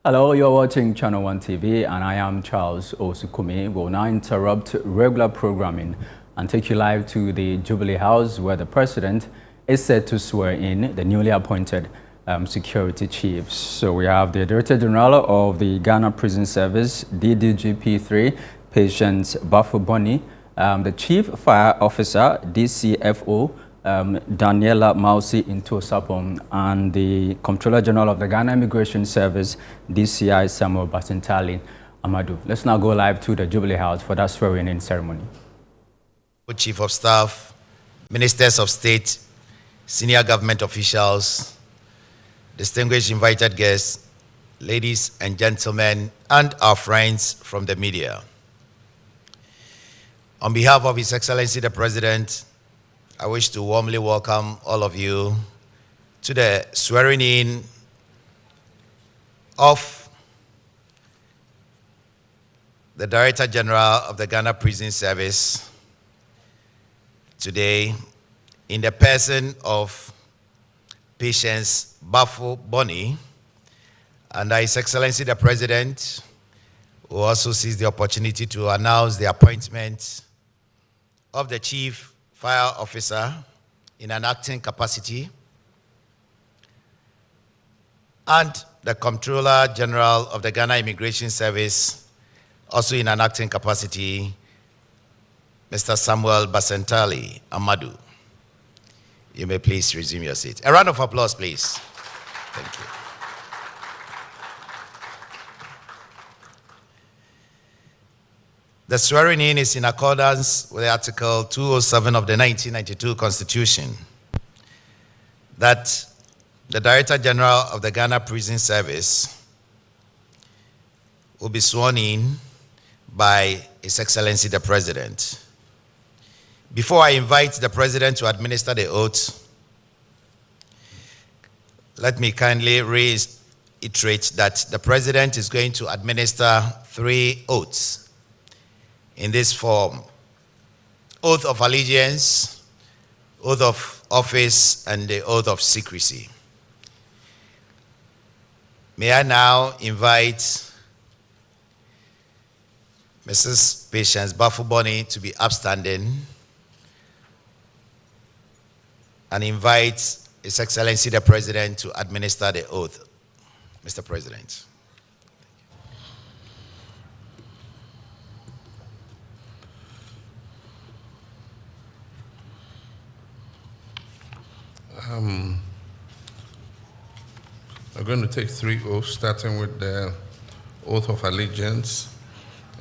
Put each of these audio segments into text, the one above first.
Hello, you're watching ChannelOne TV and I am Charles Osukumi. We'll now interrupt regular programming and take you live to the Jubilee House where the President is set to swear in the newly appointed security chiefs. So we have the Director General of the Ghana Prison Service, DDGP3, Patience Bafuboni, the Chief Fire Officer, DCFO, Daniela Mausi Intosapon, and the Comptroller General of the Ghana Immigration Service, DCI Samuel Basintali Amadou. Let's now go live to the Jubilee House for that swearing-in ceremony. Chief of Staff, Ministers of State, senior government officials, distinguished invited guests, ladies and gentlemen, and our friends from the media. On behalf of His Excellency the President, I wish to warmly welcome all of you to the swearing-in of the Director General of the Ghana Prison Service today in the person of Patience Bafuboni, and His Excellency the President who also sees the opportunity to announce the appointment of the Chief Fire Officer in an acting capacity and the Comptroller General of the Ghana Immigration Service also in an acting capacity, Mr. Samuel Basintali Amadou. You may please resume your seat. A round of applause, please. Thank you. The swearing-in is in accordance with Article 207 of the 1992 Constitution that the Director General of the Ghana Prison Service will be sworn in by His Excellency the President. Before I invite the President to administer the oath, let me kindly reiterate that the President is going to administer 3 oaths in this form: oath of allegiance, oath of office, and the oath of secrecy. May I now invite Mrs. Patience Bafuboni to be upstanding and invite His Excellency the President to administer the oath. Mr. President. We're going to take 3 oaths, starting with the oath of allegiance,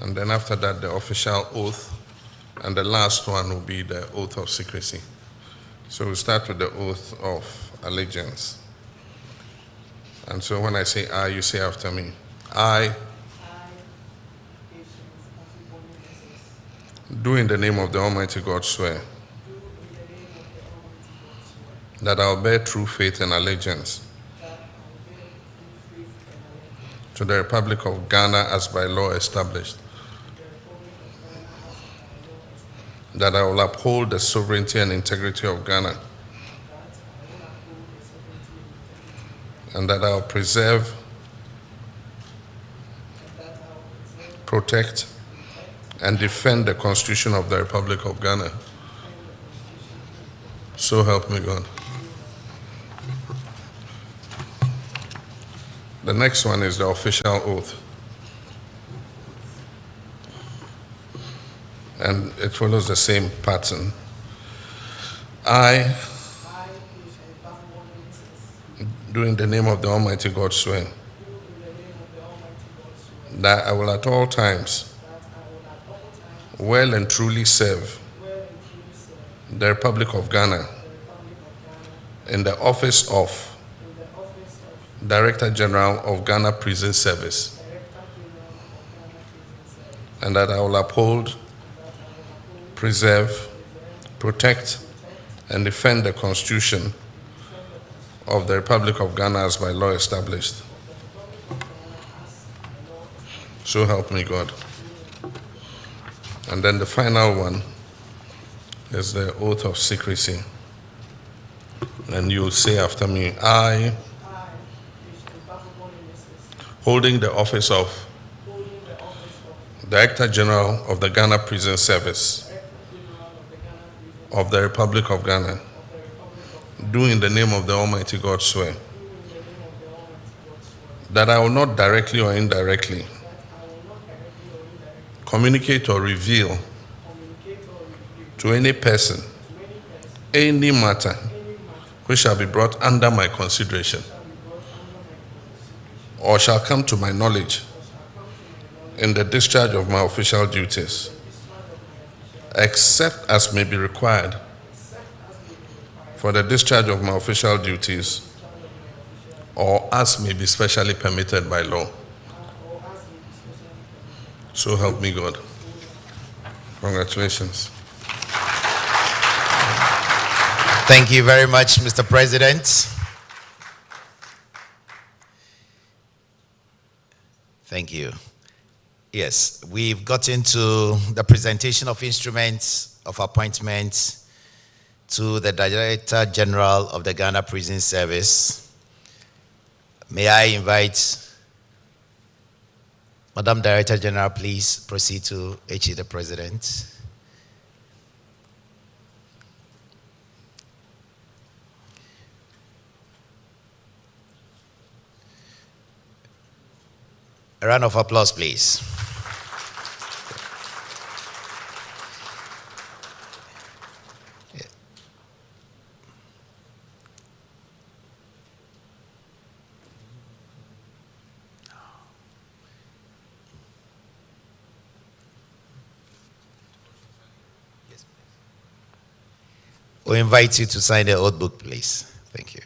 and then after that the official oath, and the last one will be the oath of secrecy. So we'll start with the oath of allegiance. And so when I say I, you say after me. I, do in the name of the Almighty God swear that I will bear true faith and allegiance to the Republic of Ghana as by law established, that I will uphold the sovereignty and integrity of Ghana, and that I will preserve, protect, and defend the Constitution of the Republic of Ghana. So help me God. The next one is the official oath. And it follows the same pattern. I, do in the name of the Almighty God swear that I will at all times well and truly serve the Republic of Ghana in the office of Director General of Ghana Prison Service, and that I will uphold, preserve, protect, and defend the Constitution of the Republic of Ghana as by law established. So help me God. And then the final one is the oath of secrecy. And you say after me, I holding the office of Director General of the Ghana Prison Service of the Republic of Ghana, do in the name of the Almighty God swear that I will not directly or indirectly communicate or reveal to any person any matter which shall be brought under my consideration or shall come to my knowledge in the discharge of my official duties, except as may be required for the discharge of my official duties or as may be specially permitted by law. So help me God. Congratulations. Thank you very much, Mr. President. Thank you. Yes, we've gotten to the presentation of instruments of appointment to the Director General of the Ghana Prison Service. May I invite Madam Director General, please proceed to HE the President. A round of applause, please. We invite you to sign the oath book, please. Thank you.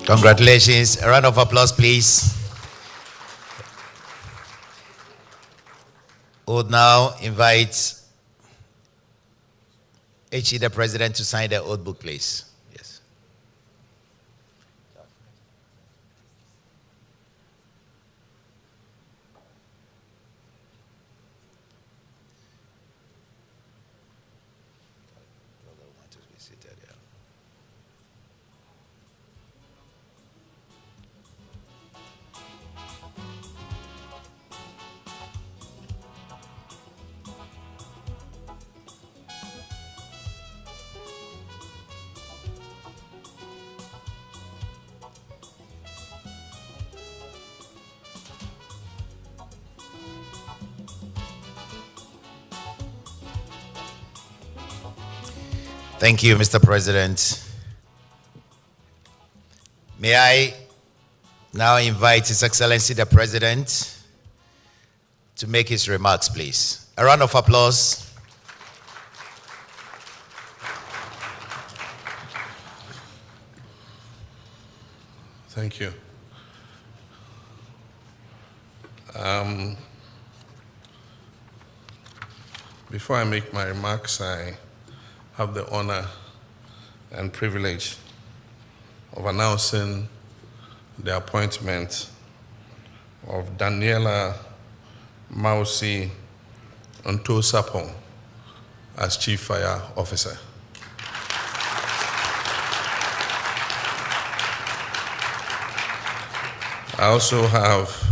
Congratulations. A round of applause, please. Would now invite HE the President to sign the oath book, please. Yes. Thank you, Mr. President. May I now invite His Excellency the President to make his remarks, please. A round of applause. Thank you. Before I make my remarks, I have the honor and privilege of announcing the appointment of Daniela Mausi Ontosapong as Chief Fire Officer. I also have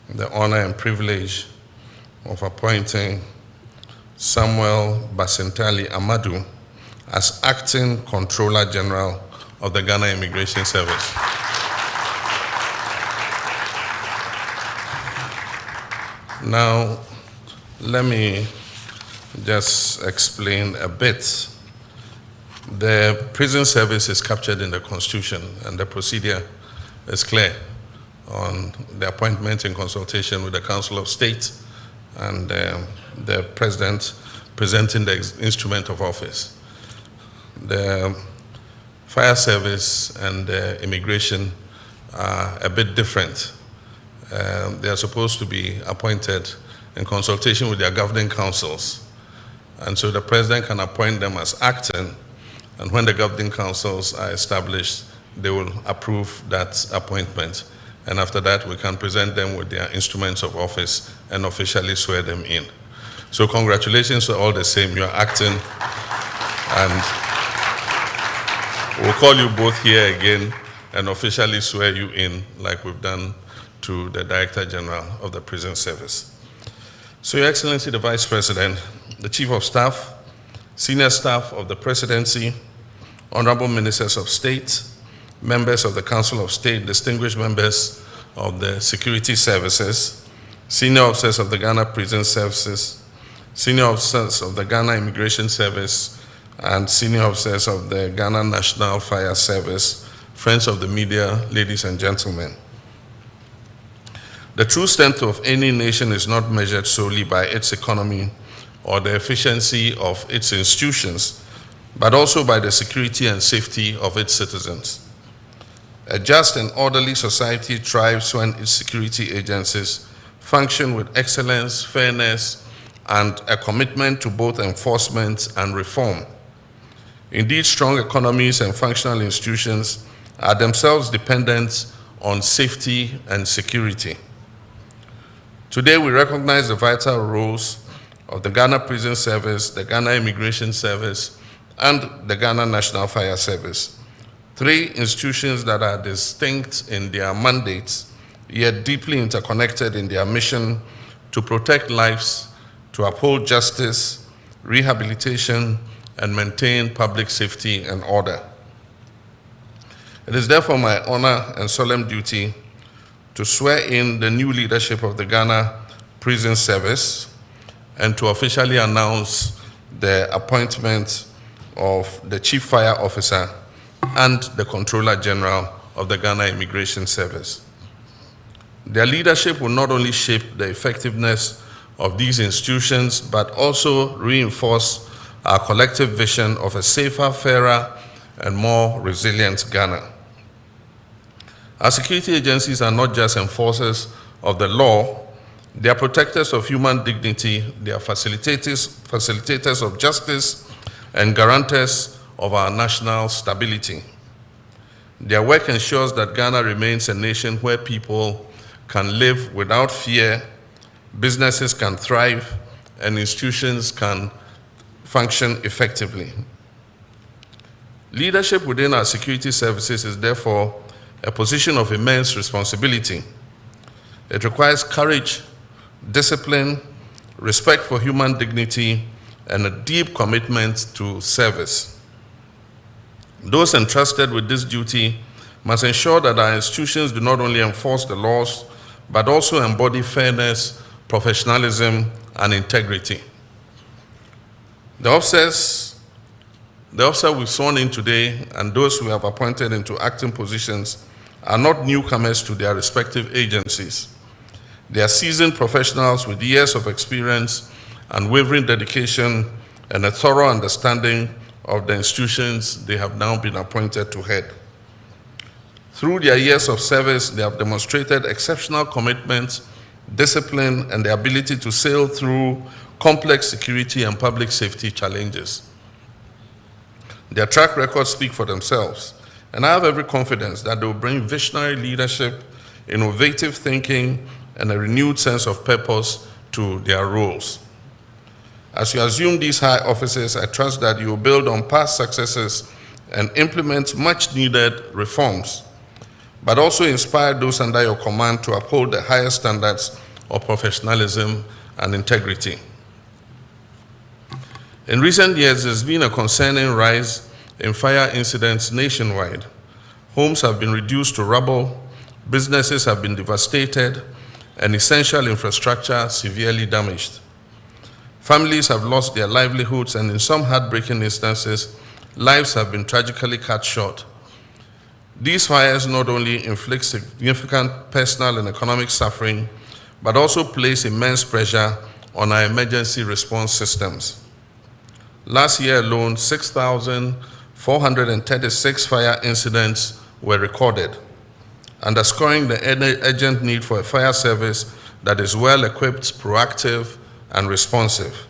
the honor and privilege of appointing Samuel Basentali Amadu as Acting Controller General of the Ghana Immigration Service. Now, let me just explain a bit. The prison service is captured in the Constitution, and the procedure is clear on the appointment in consultation with the Council of State and the President presenting the instrument of office. The fire service and the immigration are a bit different. They are supposed to be appointed in consultation with their governing councils. And so the President can appoint them as acting, and when the governing councils are established, they will approve that appointment. And after that, we can present them with their instruments of office and officially swear them in. So congratulations to all the same, you're acting, and we'll call you both here again and officially swear you in like we've done to the Director General of the Prison Service. So Your Excellency the Vice President, the Chief of Staff, senior staff of the Presidency, Honorable Ministers of State, members of the Council of State, distinguished members of the security services, senior officers of the Ghana Prison Services, senior officers of the Ghana Immigration Service, and senior officers of the Ghana National Fire Service, friends of the media, ladies and gentlemen. The true strength of any nation is not measured solely by its economy or the efficiency of its institutions, but also by the security and safety of its citizens. A just and orderly society thrives when its security agencies function with excellence, fairness, and a commitment to both enforcement and reform. Indeed, strong economies and functional institutions are themselves dependent on safety and security. Today, we recognize the vital roles of the Ghana Prison Service, the Ghana Immigration Service, and the Ghana National Fire Service. Three institutions that are distinct in their mandates, yet deeply interconnected in their mission to protect lives, to uphold justice, rehabilitation, and maintain public safety and order. It is therefore my honor and solemn duty to swear in the new leadership of the Ghana Prison Service and to officially announce the appointment of the Chief Fire Officer and the Controller General of the Ghana Immigration Service. Their leadership will not only shape the effectiveness of these institutions, but also reinforce our collective vision of a safer, fairer, and more resilient Ghana. Our security agencies are not just enforcers of the law, they are protectors of human dignity, they are facilitators of justice, and guarantors of our national stability. Their work ensures that Ghana remains a nation where people can live without fear, businesses can thrive, and institutions can function effectively. Leadership within our security services is therefore a position of immense responsibility. It requires courage, discipline, respect for human dignity, and a deep commitment to service. Those entrusted with this duty must ensure that our institutions do not only enforce the laws, but also embody fairness, professionalism, and integrity. The officer we've sworn in today and those we have appointed into acting positions are not newcomers to their respective agencies. They are seasoned professionals with years of experience, unwavering dedication, and a thorough understanding of the institutions they have now been appointed to head. Through their years of service, they have demonstrated exceptional commitment, discipline, and the ability to sail through complex security and public safety challenges. Their track records speak for themselves, and I have every confidence that they will bring visionary leadership, innovative thinking, and a renewed sense of purpose to their roles. As you assume these high offices, I trust that you will build on past successes and implement much needed reforms, but also inspire those under your command to uphold the highest standards of professionalism and integrity. In recent years, there's been a concerning rise in fire incidents nationwide. Homes have been reduced to rubble, businesses have been devastated, and essential infrastructure severely damaged. Families have lost their livelihoods, and in some heartbreaking instances, lives have been tragically cut short. These fires not only inflict significant personal and economic suffering, but also place immense pressure on our emergency response systems. Last year alone, 6,436 fire incidents were recorded, underscoring the urgent need for a fire service that is well-equipped, proactive, and responsive.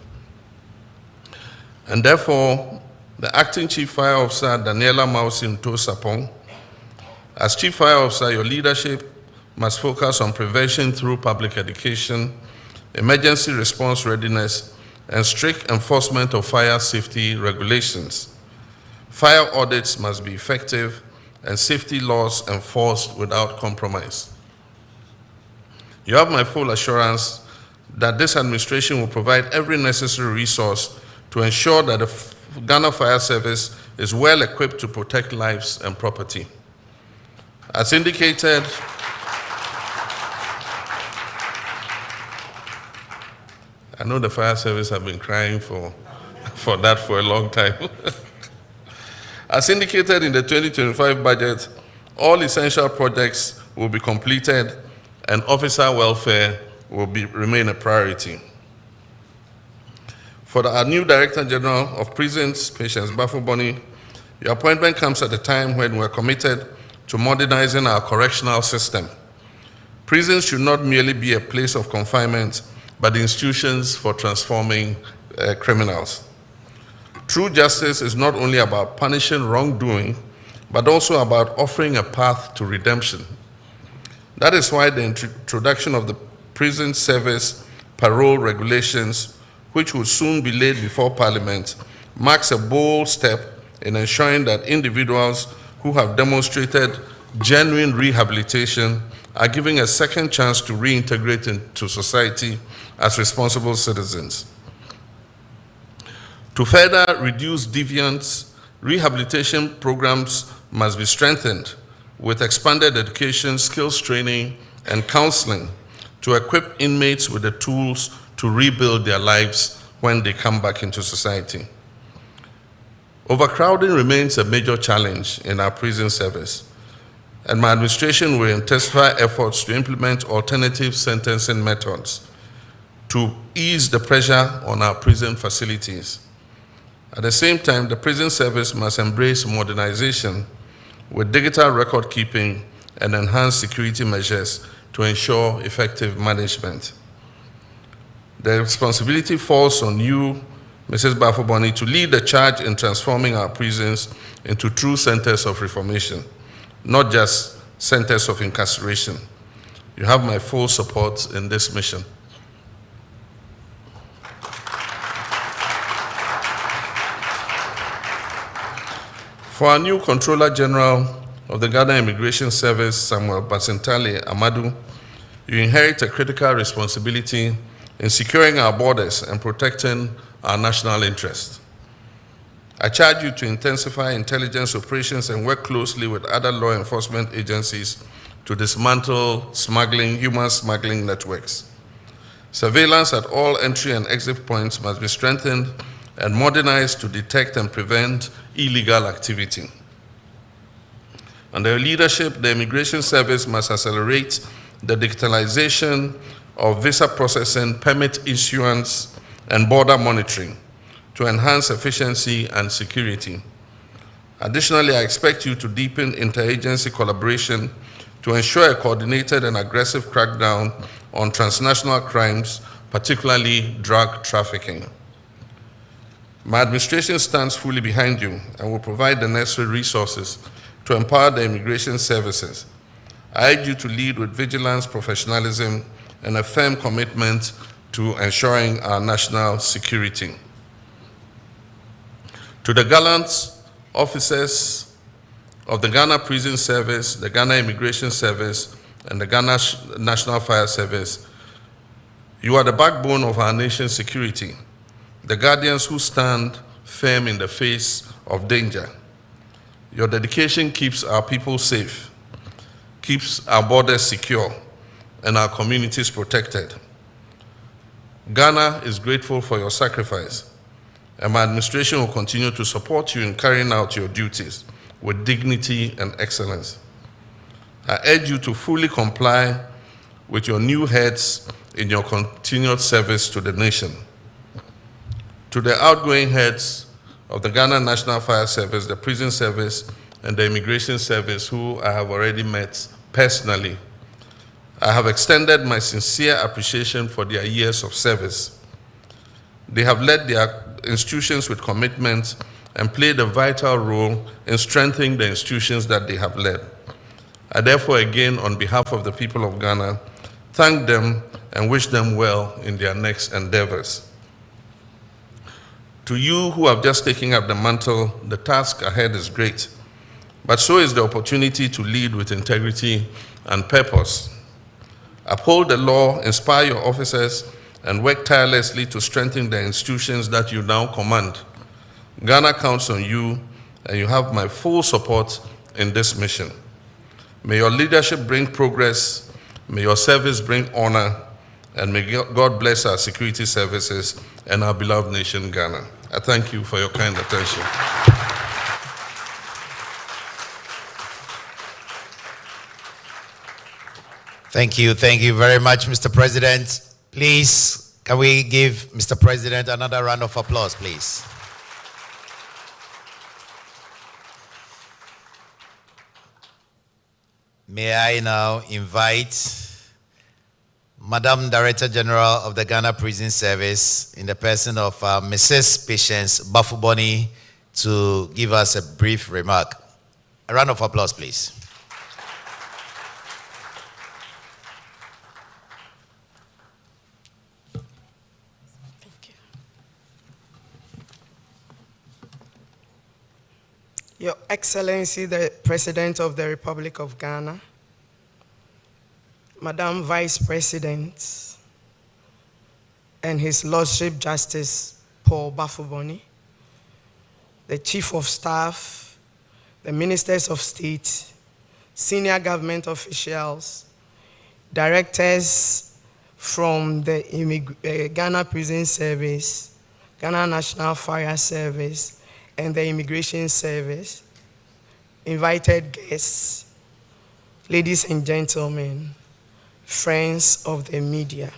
And therefore, the Acting Chief Fire Officer, Daniela Mausin Tosapong, as Chief Fire Officer, your leadership must focus on prevention through public education, emergency response readiness, and strict enforcement of fire safety regulations. Fire audits must be effective and safety laws enforced without compromise. You have my full assurance that this administration will provide every necessary resource to ensure that the Ghana Fire Service is well equipped to protect lives and property. As indicated, I know the fire service have been crying for that for a long time. As indicated in the 2025 budget, all essential projects will be completed and officer welfare will remain a priority. For our new Director General of Prisons, Patience Bafo-Boni, your appointment comes at a time when we're committed to modernizing our correctional system. Prisons should not merely be a place of confinement, but institutions for transforming criminals. True justice is not only about punishing wrongdoing, but also about offering a path to redemption. That is why the introduction of the prison service parole regulations, which will soon be laid before Parliament, marks a bold step in ensuring that individuals who have demonstrated genuine rehabilitation are given a second chance to reintegrate into society as responsible citizens. To further reduce deviance, rehabilitation programs must be strengthened with expanded education, skills training, and counseling to equip inmates with the tools to rebuild their lives when they come back into society. Overcrowding remains a major challenge in our prison service, and my administration will intensify efforts to implement alternative sentencing methods to ease the pressure on our prison facilities. At the same time, the prison service must embrace modernization with digital record keeping and enhanced security measures to ensure effective management. The responsibility falls on you, Mrs. Bafo-Boni, to lead the charge in transforming our prisons into true centers of reformation, not just centers of incarceration. You have my full support in this mission. For our new Controller General of the Ghana Immigration Service, Samuel Basintale Amadu, you inherit a critical responsibility in securing our borders and protecting our national interest. I charge you to intensify intelligence operations and work closely with other law enforcement agencies to dismantle human smuggling networks. Surveillance at all entry and exit points must be strengthened and modernized to detect and prevent illegal activity. Under your leadership, the Immigration Service must accelerate the digitalization of visa processing, permit issuance, and border monitoring to enhance efficiency and security. Additionally, I expect you to deepen interagency collaboration to ensure a coordinated and aggressive crackdown on transnational crimes, particularly drug trafficking. My administration stands fully behind you and will provide the necessary resources to empower the immigration services. I urge you to lead with vigilance, professionalism, and a firm commitment to ensuring our national security. To the gallant officers of the Ghana Prison Service, the Ghana Immigration Service, and the Ghana National Fire Service, you are the backbone of our nation's security. the guardians who stand firm in the face of danger. Your dedication keeps our people safe, keeps our borders secure, and our communities protected. Ghana is grateful for your sacrifice, and my administration will continue to support you in carrying out your duties with dignity and excellence. I urge you to fully comply with your new heads in your continued service to the nation. To the outgoing heads of the Ghana National Fire Service, the Prison Service, and the Immigration Service, who I have already met personally, I have extended my sincere appreciation for their years of service. They have led their institutions with commitment and played a vital role in strengthening the institutions that they have led. I therefore, again, on behalf of the people of Ghana, thank them and wish them well in their next endeavors. To you who have just taken up the mantle, the task ahead is great, but so is the opportunity to lead with integrity and purpose. Uphold the law, inspire your officers, and work tirelessly to strengthen the institutions that you now command. Ghana counts on you, and you have my full support in this mission. May your leadership bring progress, may your service bring honor, and may God bless our security services and our beloved nation, Ghana. I thank you for your kind attention. Thank you very much, Mr. President. Please, can we give Mr. President another round of applause, please? May I now invite Madam Director General of the Ghana Prison Service, in the person of Mrs. Patience Bafuboni, to give us a brief remark. A round of applause, please. Thank you. Your Excellency, the President of the Republic of Ghana, Madam Vice President, and His Lordship Justice Paul Bafuboni, the Chief of Staff, the Ministers of State, senior government officials, directors from the Ghana Prison Service, Ghana National Fire Service, and the Immigration Service, invited guests, ladies and gentlemen, friends of the media.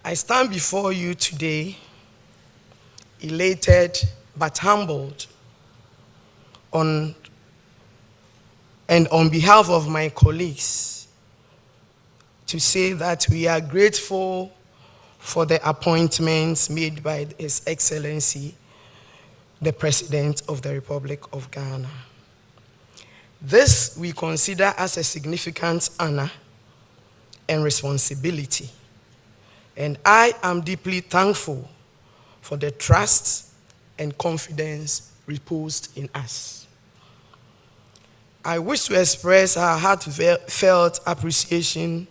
I stand before you today elated but humbled on behalf of my colleagues to say that we are grateful for the appointments made by His Excellency, the President of the Republic of Ghana. This we consider as a significant honor and responsibility, and I am deeply thankful for the trust and confidence reposed in us. I wish to express our heartfelt appreciation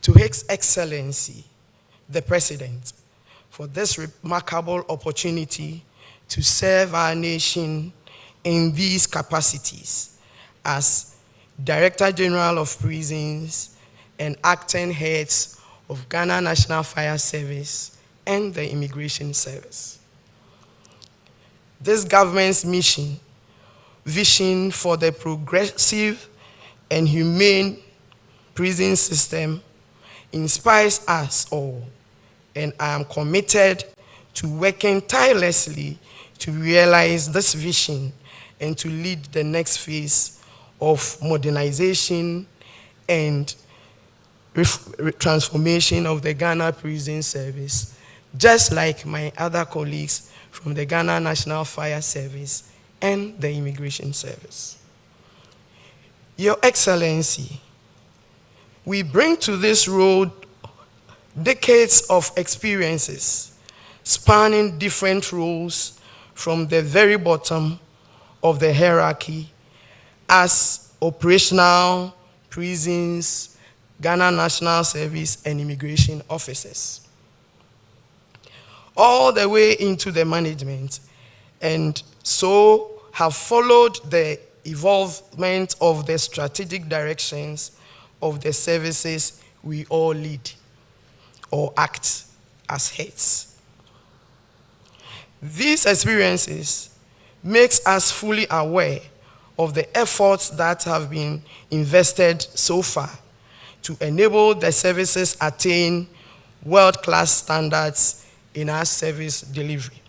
to His Excellency, the President, for this remarkable opportunity to serve our nation in these capacities as Director General of Prisons and acting heads of Ghana National Fire Service and the Immigration Service. This government's vision for the progressive and humane prison system inspires us all, and I am committed to working tirelessly to realize this vision and to lead the next phase of modernization and transformation of the Ghana Prison Service, just like my other colleagues from the Ghana National Fire Service and the Immigration Service. Your Excellency, we bring to this road decades of experiences spanning different roles from the very bottom of the hierarchy as operational, prisons, Ghana National Service, and immigration officers. all the way into the management, and so have followed the evolvement of the strategic directions of the services we all lead or act as heads. These experiences makes us fully aware of the efforts that have been invested so far to enable the services attain world-class standards in our service delivery.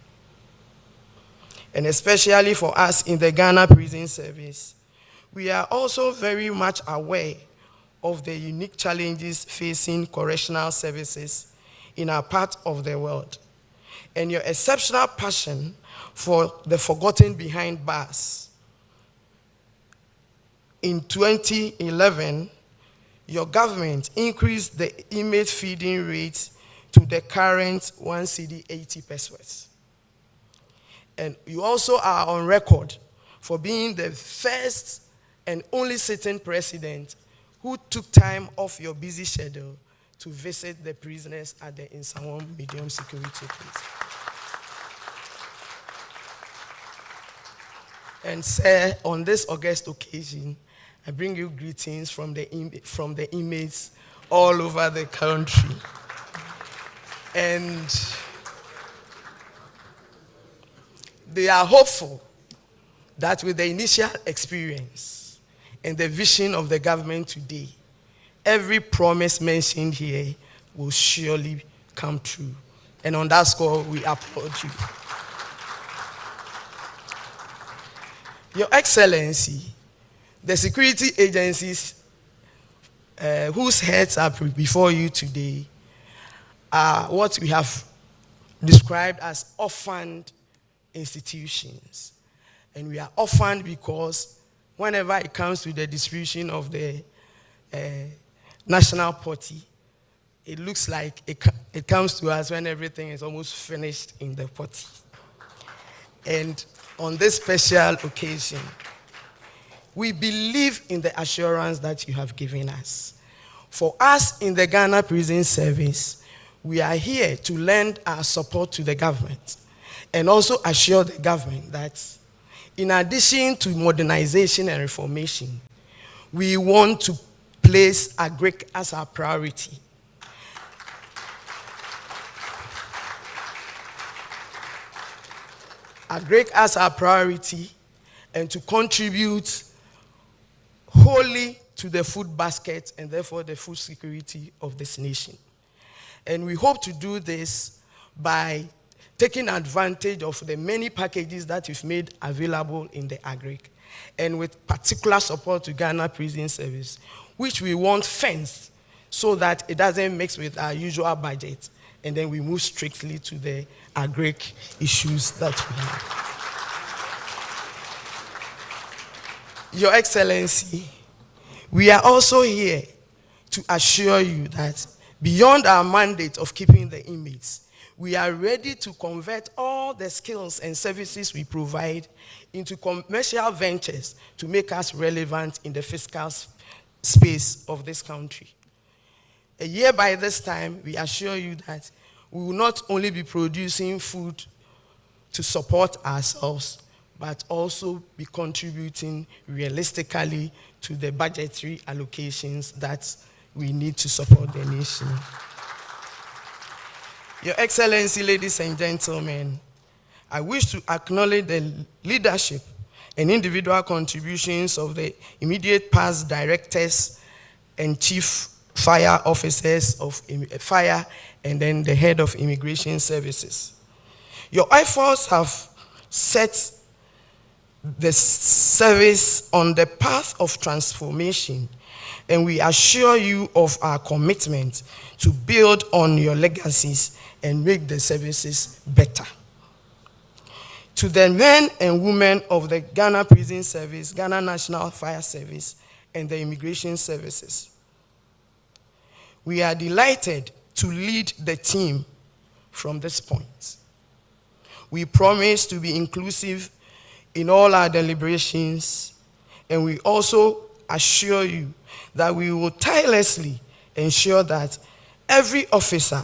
And especially for us in the Ghana Prison Service, we are also very much aware of the unique challenges facing correctional services in our part of the world, and your exceptional passion for the forgotten behind bars. In 2011, your government increased the inmate feeding rate to the current 1 cedi 80 pesewas. And you also are on record for being the first and only sitting president who took time off your busy schedule to visit the prisoners at the Insawam medium security place. And sir, on this august occasion, I bring you greetings from the inmates all over the country. And they are hopeful that with the initial experience and the vision of the government today, every promise mentioned here will surely come true. And on that score, we applaud you. Your Excellency, the security agencies whose heads are before you today are what we have described as orphaned institutions. And we are orphaned because whenever it comes to the distribution of the national party, it looks like it comes to us when everything is almost finished in the party. And on this special occasion, we believe in the assurance that you have given us. For us in the Ghana Prison Service, we are here to lend our support to the government and also assure the government that in addition to modernization and reformation, we want to place agric as our priority. Agric as our priority, and to contribute wholly to the food basket and therefore the food security of this nation. And we hope to do this by taking advantage of the many packages that we've made available in the agric, and with particular support to Ghana Prison Service, which we want fenced so that it doesn't mix with our usual budget, and then we move strictly to the agric issues that we have. Your Excellency, we are also here to assure you that beyond our mandate of keeping the inmates, we are ready to convert all the skills and services we provide into commercial ventures to make us relevant in the fiscal space of this country. A year by this time, we assure you that we will not only be producing food to support ourselves, but also be contributing realistically to the budgetary allocations that we need to support the nation. Your Excellency, ladies and gentlemen, I wish to acknowledge the leadership and individual contributions of the immediate past directors and chief fire officers of fire, and then the head of immigration services. Your efforts have set the service on the path of transformation, and we assure you of our commitment to build on your legacies and make the services better. To the men and women of the Ghana Prison Service, Ghana National Fire Service, and the immigration services, we are delighted to lead the team from this point. We promise to be inclusive in all our deliberations, and we also assure you that we will tirelessly ensure that every officer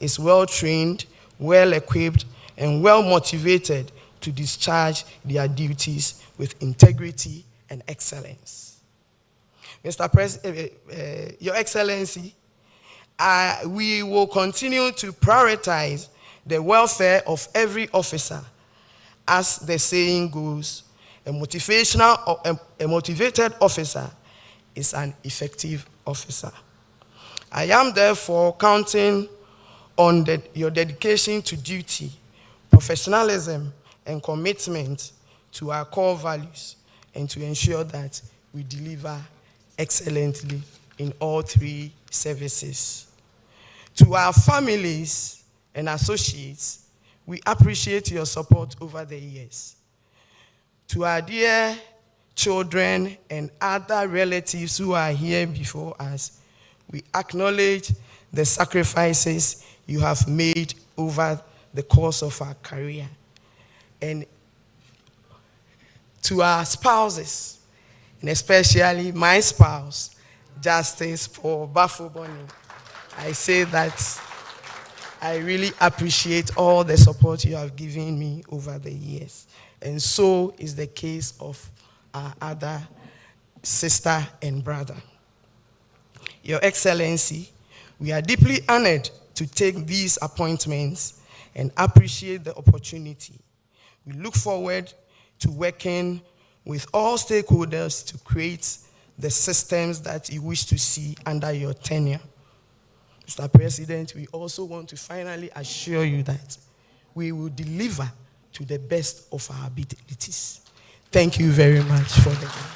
is well trained, well-equipped, and well-motivated to discharge their duties with integrity and excellence. Your Excellency, we will continue to prioritize the welfare of every officer. As the saying goes, a motivated officer is an effective officer. I am therefore counting on your dedication to duty, professionalism, and commitment to our core values, and to ensure that we deliver excellently in all three services. To our families and associates, we appreciate your support over the years. To our dear children and other relatives who are here before us, we acknowledge the sacrifices you have made over the course of our career. And to our spouses, and especially my spouse, Justice Paul Bafo-Bonny, I say that I really appreciate all the support you have given me over the years. And so is the case of our other sister and brother. Your Excellency, we are deeply honored to take these appointments and appreciate the opportunity. We look forward to working with all stakeholders to create the systems that you wish to see under your tenure. Mr. President, we also want to finally assure you that we will deliver to the best of our abilities. Thank you very much for the time.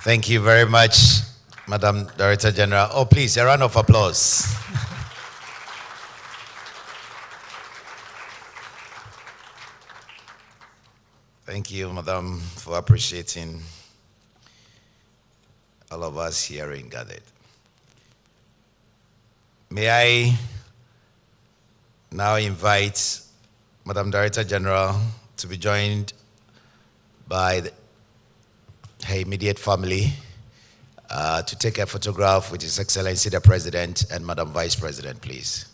Thank you very much, Madam Director General. Oh, please, a round of applause. Thank you, Madam, for appreciating all of us here in gathered. May I now invite Madam Director General to be joined by her immediate family to take a photograph with His Excellency the President and Madam Vice President, please.